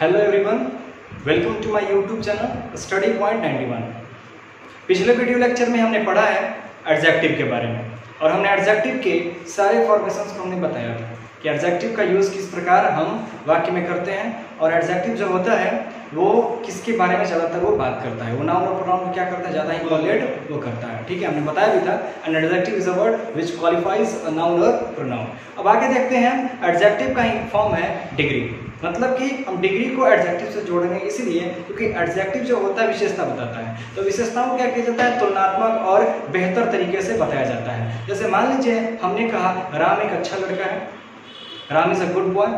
Hello everyone, welcome to my YouTube channel study point 91। पिछले video lecture में हमने पढ़ा है एडजेक्टिव के बारे में और हमने एडजेक्टिव के सारे फॉर्मेशंस को हमने बताया था कि एडजेक्टिव का यूज़ किस प्रकार हम वाक्य में करते हैं और एडजेक्टिव जो होता है वो किसके बारे में ज़्यादातर वो बात करता है, वो नाउन और प्रोनाउन को क्या करता है, ज़्यादा इन्वॉल्वेट वो करता है। ठीक है, हमने बताया भी था an adjective is a word which qualifies a noun और प्रोनाउन। अब आगे देखते हैं, एडजेक्टिव का फॉर्म है डिग्री। मतलब कि हम डिग्री को एडजेक्टिव से जोड़ेंगे इसलिए क्योंकि एडजेक्टिव जो होता है विशेषता बताता है, तो विशेषताओं को क्या किया जाता है, तुलनात्मक और बेहतर तरीके से बताया जाता है। जैसे मान लीजिए हमने कहा राम एक अच्छा लड़का है, Ram is a good boy.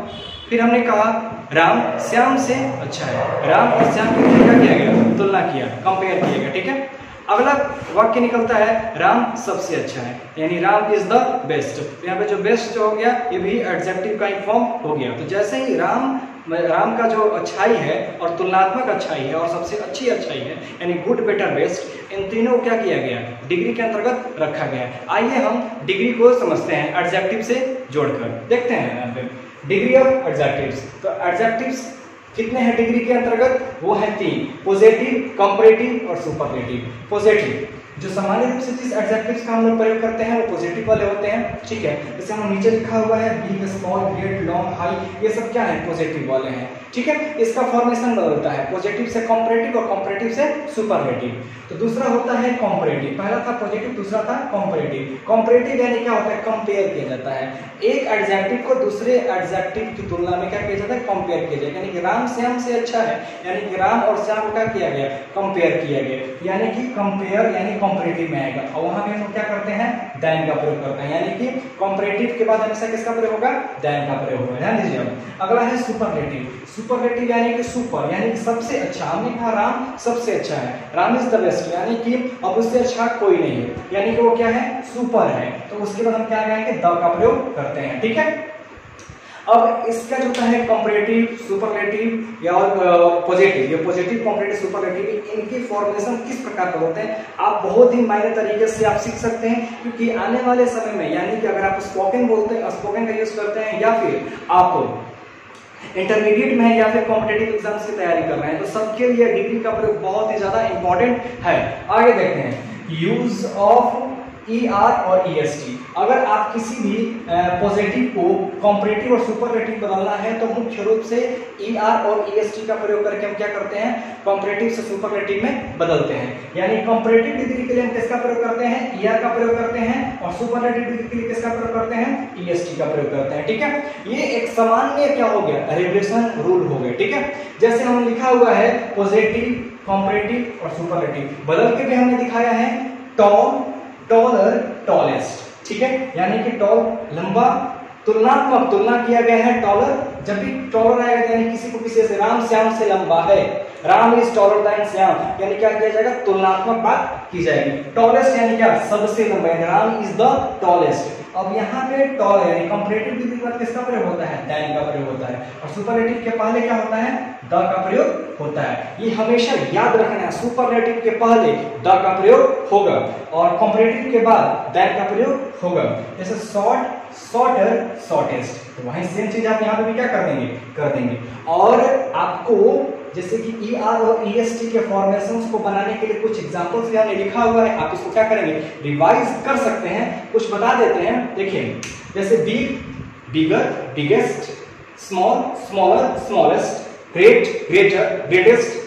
फिर हमने कहा राम श्याम से अच्छा है, राम और श्याम की क्या किया गया, तुलना किया, कंपेयर किया गया। ठीक है, अगला वाक्य निकलता है राम सबसे अच्छा है, यानी राम इज द बेस्ट। यहाँ पे जो बेस्ट जो हो गया ये भी एडजेक्टिव का एक फॉर्म हो गया। तो जैसे ही राम का जो अच्छाई है और तुलनात्मक अच्छाई है और सबसे अच्छी अच्छाई है, यानी गुड बेटर बेस्ट, इन तीनों को क्या किया गया, डिग्री के अंतर्गत रखा गया है। आइए हम डिग्री को समझते हैं एडजेक्टिव से जोड़कर। देखते हैं यहाँ पे डिग्री ऑफ एडजेक्टिव्स। तो एडजेक्टिव्स कितने हैं डिग्री के अंतर्गत, वो है 3, पॉजिटिव, कंपैरेटिव और सुपरलेटिव। पॉजिटिव जो सामान्य रूप से जिस एडजेक्टिव्स का हम लोग प्रयोग करते हैं वो पॉजिटिव वाले होते हैं। ठीक है, जैसे हम नीचे लिखा हुआ है big, small, great, long, high, ये सब क्या है, पॉजिटिव वाले हैं। ठीक है, इसका फॉर्मेशन बदलता है, पॉजिटिव से कंपैरेटिव और कंपैरेटिव से सुपरलेटिव। तो दूसरा होता है कंपैरेटिव, पहला था पॉजिटिव, दूसरा था कंपैरेटिव। कंपैरेटिव यानी क्या होता है, कंपेयर किया जाता है, एक एडजेक्टिव को दूसरे एडजेक्टिव की तुलना में क्या किया जाता है, कंपेयर किया जाए। यानी कि राम श्याम से अच्छा है, यानी कि राम और श्याम को क्या किया गया, कंपेयर किया गया, यानी कि कंपेयर यानी कंपैरेटिव में आएगा। और वहां पे हम क्या करते हैं, देन का प्रयोग करते हैं, यानी कि कंपैरेटिव के बाद हमेशा किसका प्रयोग होगा, देन का प्रयोग होगा। ध्यान दीजिए। अगला है सुपरलेटिव। सुपरलेटिव यानी कि सुपर, यानी कि सबसे अच्छा। हमने कहा राम सबसे अच्छा है, राम इज द बेस्ट, यानी कि अब उससे अच्छा कोई नहीं है, यानी कि वो क्या है, सुपर है। तो उसके बाद हम क्या करेंगे, द का प्रयोग करते हैं। ठीक है, अब इसका जो है कंपैरेटिव, सुपरलेटिव या पॉजिटिव, ये पॉजिटिव, कंपैरेटिव, सुपरलेटिव, इनकी फॉर्मेशन किस प्रकार का होते हैं आप बहुत ही मायने तरीके से आप सीख सकते हैं। क्योंकि आने वाले समय में, यानी कि अगर आप स्पोकन बोलते हैं, स्पोकन का यूज करते हैं, या फिर आप इंटरमीडिएट में है या फिर कॉम्पिटिटिव एग्जाम्स की तैयारी कर रहे हैं, तो सबके लिए डिग्री का प्रयोग बहुत ही ज्यादा इंपॉर्टेंट है। आगे देखते हैं यूज ऑफ ER और EST। अगर आप किसी भी पॉजिटिव को कंपैरेटिव और सुपरलेटिव बदलना है तो मुख्य रूप से ER और EST का प्रयोग करके हम क्या करते हैं, कंपैरेटिव से सुपरलेटिव में बदलते हैं। यानी कंपैरेटिव डिग्री के लिए हम किसका प्रयोग करते हैं, ER का प्रयोग करते हैं, और सुपरलेटिव डिग्री के लिए किसका प्रयोग करते हैं, EST का प्रयोग करते हैं। ठीक है, ये एक सामान्य क्या हो गया, रेगुलेशन रूल हो गया। ठीक है, जैसे हम लिखा हुआ है पॉजिटिव, कंपैरेटिव और सुपरलेटिव, बदल के भी हमने दिखाया है टॉल, टॉलर, टॉलेस्ट। ठीक है, यानी कि टॉल लंबा, तुलनात्मक तुलना किया गया है टॉलर। जब भी टॉलर आएगा यानी किसी को किसी से, राम श्याम से लंबा है, Ram is taller than Shyam, यानी क्या किया जाएगा, तुलनात्मक बात की जाएगी। टॉलेस्ट यानी क्या, सबसे लंबा, राम इज द टॉलेस्ट। अब यहाँ पे टॉल यानी कंपैरेटिव डिग्री के बाद किसका प्रयोग होता है, देन का प्रयोग होता है, और सुपरलेटिव के पहले क्या होता है, द का प्रयोग होता है। ये हमेशा याद रखना है, सुपरलेटिव के पहले द का प्रयोग होगा और कंपैरेटिव के बाद देन का प्रयोग होगा। जैसे शॉर्ट, शॉर्टर, शॉर्टेस्ट, तो वहीं सेम चीज आप यहाँ पे भी क्या कर देंगे। और आपको जैसे कि ER और EST के फॉर्मेशंस को बनाने के लिए कुछ एग्जांपल्स भी हमने लिखा हुआ है, आप इसको क्या करेंगे, रिवाइज कर सकते हैं, कुछ बता देते हैं। देखिए, जैसे big, bigger, biggest, small, smaller, smallest, great, greater, greatest,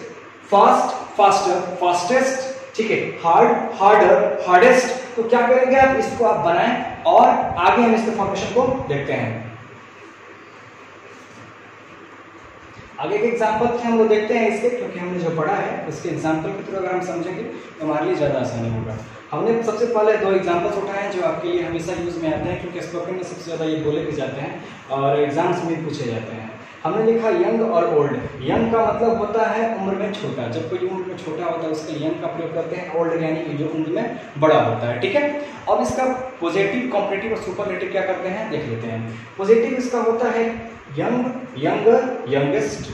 fast, faster, fastest. ठीक है, हार्ड, हार्डर, हार्डेस्ट। तो क्या करेंगे आप, इसको आप बनाएं और आगे हम इसके फॉर्मेशन को देखते हैं। आगे के एग्जाम्पल हम लोग देखते हैं इसके, क्योंकि हमने जो पढ़ा है उसके एग्जाम्पल के थ्रू अगर हम समझेंगे तो हमारे लिए ज़्यादा आसानी होगा। हमने सबसे पहले 2 एग्जाम्पल्स उठाए हैं जो आपके लिए हमेशा यूज में आते हैं, क्योंकि स्पोकन में सबसे ज़्यादा ये बोले भी जाते हैं और एग्जाम्स में पूछे जाते हैं। हमने लिखा यंग और ओल्ड। यंग का मतलब होता है उम्र में छोटा, जब कोई उम्र में छोटा होता है उसके यंग का प्रयोग करते हैं। ओल्ड यानी कि जो उम्र में बड़ा होता है। ठीक है, अब इसका पॉजिटिव, कंपैरेटिव और सुपरलेटिव क्या करते हैं देख लेते हैं। पॉजिटिव इसका होता है यंग, यंगर, यंगेस्ट,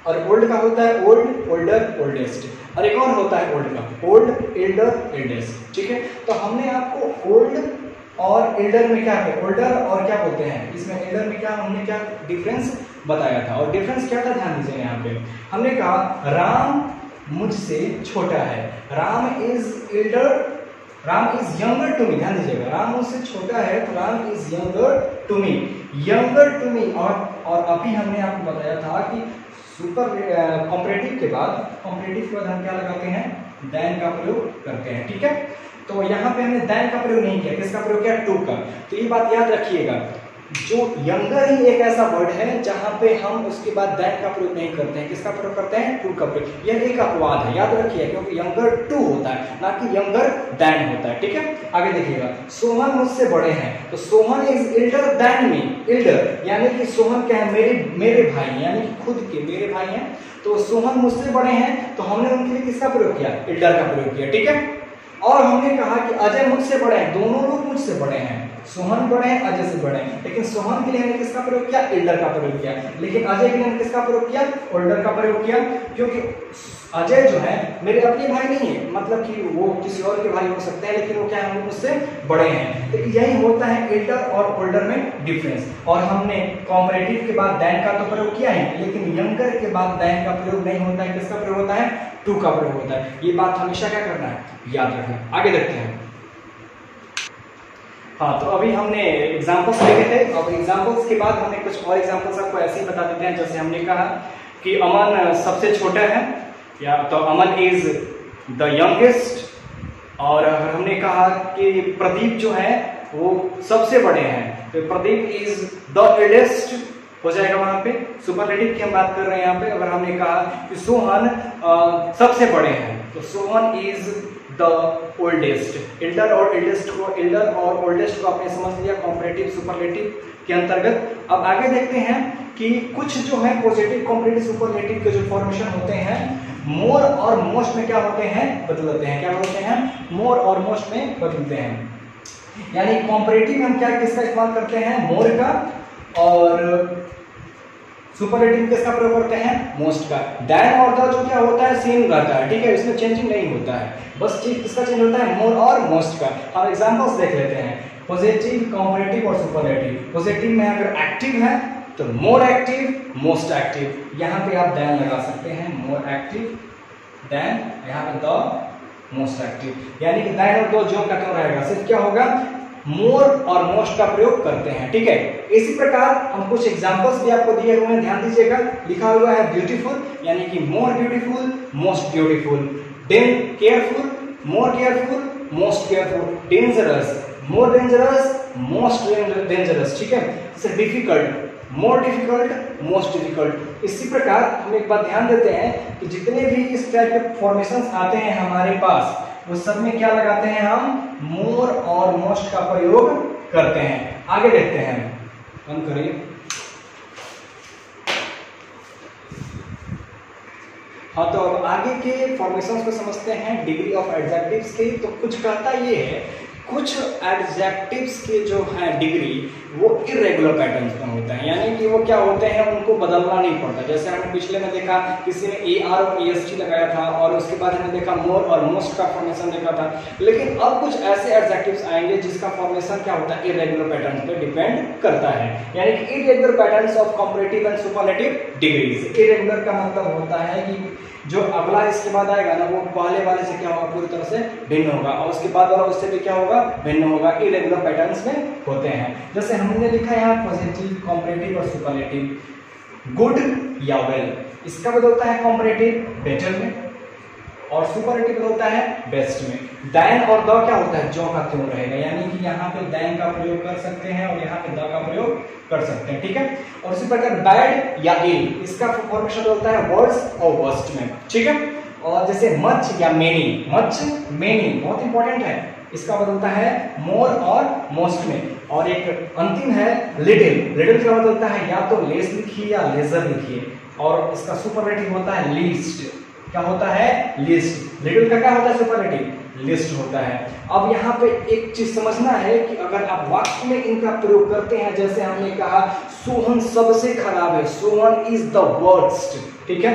और ओल्ड का होता है ओल्ड, ओल्डर, ओल्डेस्ट, और एक और होता है ओल्ड का ओल्ड, एल्डर, एल्डेस्ट। ठीक है, तो हमने आपको ओल्ड और एल्डर में क्या है, ओल्डर और क्या बोलते हैं, इसमें एल्डर में क्या हमने क्या डिफरेंस बताया था, और डिफरेंस क्या था ध्यान दीजिए यहाँ हमने कहा राम मुझसे छोटा है, Ram is younger to me. ध्यान दीजिएगा, राम मुझसे छोटा है तो Ram is younger to me, younger to me. और अभी हमने आपको बताया था कि सुपर कॉम्परेटिव के बाद हम क्या लगाते हैं, देन का प्रयोग करते हैं। ठीक है, तो यहाँ पे हमने देन का प्रयोग नहीं किया, किसका प्रयोग किया, टू का। तो ये बात याद रखिएगा, जो यंगर ही एक ऐसा वर्ड है जहां पे हम उसके बाद दैट का प्रयोग नहीं करते हैं, किसका प्रयोग करते हैं, टू का प्रयोग। यह एक अपवाद है, याद रखिए, क्योंकि यंगर टू होता है ना कि यंगर दैन होता है। ठीक है, आगे देखिएगा, सोहन मुझसे बड़े हैं, तो Sohan is elder than me. Elder यानी कि सोहन क्या है, मेरे भाई, यानी कि खुद के मेरे भाई हैं, तो सोहन मुझसे बड़े हैं, तो हमने उनके लिए किसका प्रयोग किया, इल्डर का प्रयोग किया। ठीक है, और हमने कहा कि अजय मुझसे बड़े हैं, दोनों लोग मुझसे बड़े हैं, सोहन बड़े हैं, अजय से बड़े हैं, लेकिन सोहन के लिए हमने किसका प्रयोग किया, इल्डर का प्रयोग किया, लेकिन अजय के लिए हमने किसका प्रयोग किया, ओल्डर का प्रयोग किया, क्योंकि अजय जो है मेरे अपने भाई नहीं है, मतलब कि वो किसी और के भाई हो सकते हैं, लेकिन वो क्या है, मुझसे बड़े हैं। तो यही होता है इल्डर और ओल्डर में डिफरेंस। और हमने कॉम्परेटिव के बाद दैन का तो प्रयोग किया है, लेकिन यंगर के बाद दैन का प्रयोग नहीं होता है, किसका प्रयोग होता है, टू का प्रयोग होता है। ये बात हमेशा क्या करना है, याद रखना। आगे देखते हैं। हाँ, तो अभी हमने एग्जांपल्स देखे थे, अब एग्जांपल्स के बाद हमने कुछ और एग्जांपल्स आपको ऐसे ही बता देते हैं। जैसे हमने कहा कि अमन सबसे छोटा है, या तो अमन इज द यंगेस्ट, और हमने कहा कि प्रदीप जो है वो सबसे बड़े हैं, तो प्रदीप इज द एल्डेस्ट हो जाएगा, वहां पे सुपरलेटिव की हम बात कर रहे हैं यहाँ पे। अगर हमने कहा कि सोहन सबसे बड़े हैं, तो Sohan is the oldest. Elder और एल्डेस्ट को, इल्डर और ओल्डेस्ट को आपने समझ लिया कॉम्परेटिव सुपरलेटिव के अंतर्गत। अब आगे देखते हैं कि कुछ जो है पॉजिटिव कॉम्परेटिव सुपरलेटिव के जो फॉर्मेशन होते हैं, मोर और मोस्ट में क्या होते हैं, बदलते हैं। क्या होते हैं, मोर और मोस्ट में बदलते हैं। यानी कॉम्परेटिव में हम क्या किसका इस्तेमाल करते हैं, मोर का, और सुपरलेटिव किसका प्रयोग करते हैं, मोस्ट का। दैन और द जो क्या होता है, सेम रहता है। ठीक है, इसमें चेंजिंग नहीं होता है, बस चीज किसका चेंज होता है, मोर और मोस्ट का। हम एग्जांपल्स देख लेते हैं, पॉजिटिव, कॉम्परेटिव और सुपरलेटिव। पॉजिटिव में अगर एक्टिव है तो मोर एक्टिव, मोस्ट एक्टिव। यहाँ पे आप दैन लगा सकते हैं, मोर एक्टिव दैन, यहाँ पे द मोस्ट एक्टिव। यानी कि दैन और दो जो का क्यों रहेगा, सिर्फ क्या होगा, मोर और मोस्ट का प्रयोग करते हैं। ठीक है, इसी प्रकार हम कुछ एग्जांपल्स भी आपको दिए हुए हैं, ध्यान दीजिएगा। लिखा हुआ है ब्यूटीफुल, यानी कि more beautiful, most beautiful. Careful, more careful, most careful. Dangerous, more dangerous, most dangerous. ठीक है, जैसे difficult, more difficult, most difficult. इसी प्रकार हम एक बात ध्यान देते हैं कि जितने भी इस टाइप के फॉर्मेशंस आते हैं हमारे पास, वो सब में क्या लगाते हैं, हम मोर और मोस्ट का प्रयोग करते हैं। आगे देखते हैं, बंद करिए। हाँ, तो अब आगे के फॉर्मेशंस को समझते हैं डिग्री ऑफ एडजेक्टिव्स के। तो कुछ कहता ये है, कुछ एडजेक्टिव्स के जो है डिग्री वो इरेगुलर पैटर्न्स में होता है, यानी कि वो क्या होते हैं, उनको बदलना नहीं पड़ता। जैसे हमने पिछले में देखा, किसी ने AR और EST लगाया था, और उसके बाद हमने देखा मोर और मोस्ट का फॉर्मेशन देखा था। लेकिन अब कुछ ऐसे एडजेक्टिव्स आएंगे जिसका फॉर्मेशन क्या होता है, इरेगुलर पैटर्न्स पे डिपेंड करता है। यानी कि irregular patterns of comparative and superlative degrees. Irregular का मतलब होता है कि जो अगला इसके बाद आएगा ना, वो पहले वाले से क्या होगा, पूरी तरह से भिन्न होगा, और उसके बाद वाला उससे भी क्या होगा, भिन्न होगा। इरेगुलर पैटर्न्स में होते हैं। जैसे हमने लिखा है यहाँ पॉजिटिव, कॉम्परेटिव और सुपरलेटिव। गुड या वेल, इसका बदलता है कॉम्परेटिव बेटर में, और सुपरलेटिव बदलता है बेस्ट में। दैन और द क्या होता है, जो का त्यों रहेगा, यानी कि यहाँ पे दैन का प्रयोग कर सकते हैं और यहाँ पे द का प्रयोग कर सकते हैं। ठीक है, और इसी प्रकार बैड या इल, इसका फॉर्मेशन होता है वर्ड्स और वर्स्ट में। ठीक है, और जैसे मच या मेनी, मच मेनी बहुत इंपॉर्टेंट है, इसका बदलता है मोर और मोस्ट में। और एक अंतिम है लिटिल। लिटिल का बदलता है या तो लेस लिखिए या लेजर लिखिए, और इसका सुपरलेटिव होता है लीस्ट। क्या होता है, लिस्ट। लिटिल का क्या होता है, सुपरलेटिव, लिस्ट होता है। अब यहाँ पे एक चीज समझना है कि अगर आप वाक्य में इनका प्रयोग करते हैं, जैसे हमने कहा सोहन सबसे खराब है, सोहन इज द वर्स्ट। ठीक है,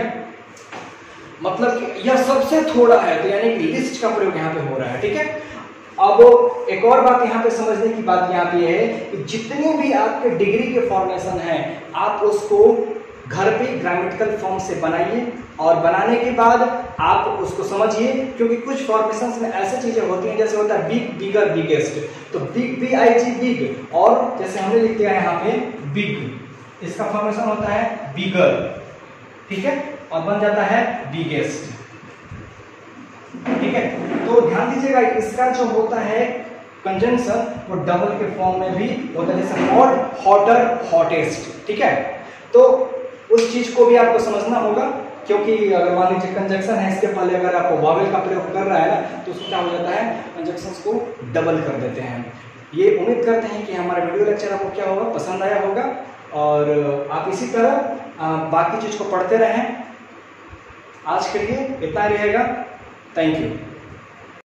मतलब कि यह सबसे थोड़ा है, तो यानी कि लिस्ट का प्रयोग यहाँ पे हो रहा है। ठीक है, अब एक और बात यहाँ पे समझने की बात यहाँ पे है कि जितने भी आपके डिग्री के फॉर्मेशन हैं, आप उसको घर पे ग्रामेटिकल फॉर्म से बनाइए और बनाने के बाद आप उसको समझिए, क्योंकि कुछ फॉर्मेशंस में ऐसी चीजें होती हैं जैसे होता है बिग, बिगर, बिगेस्ट। तो बिग, BIG बिग, और जैसे हमने लिख दिया है यहाँ पे बिग, इसका फॉर्मेशन होता है बिगर, ठीक है, और बन जाता है बिगेस्ट, ठीक है। तो ध्यान दीजिएगा इसका जो होता है कंजंक्शन वो डबल के फॉर्म में भी होता है, जैसे हॉट, हॉटर, हॉटेस्ट, ठीक है। तो उस चीज को भी आपको समझना होगा, क्योंकि अगर मान लीजिए कंजंक्शन है, इसके पहले अगर आप वावेल का प्रयोग कर रहा है ना, तो उसमें क्या हो जाता है, कंजंक्शंस को डबल कर देते हैं। ये उम्मीद करते हैं कि हमारा वीडियो लेक्चर आपको क्या होगा, पसंद आया होगा, और आप इसी तरह बाकी चीज को पढ़ते रहें। आज के लिए इतना रहेगा। Thank you.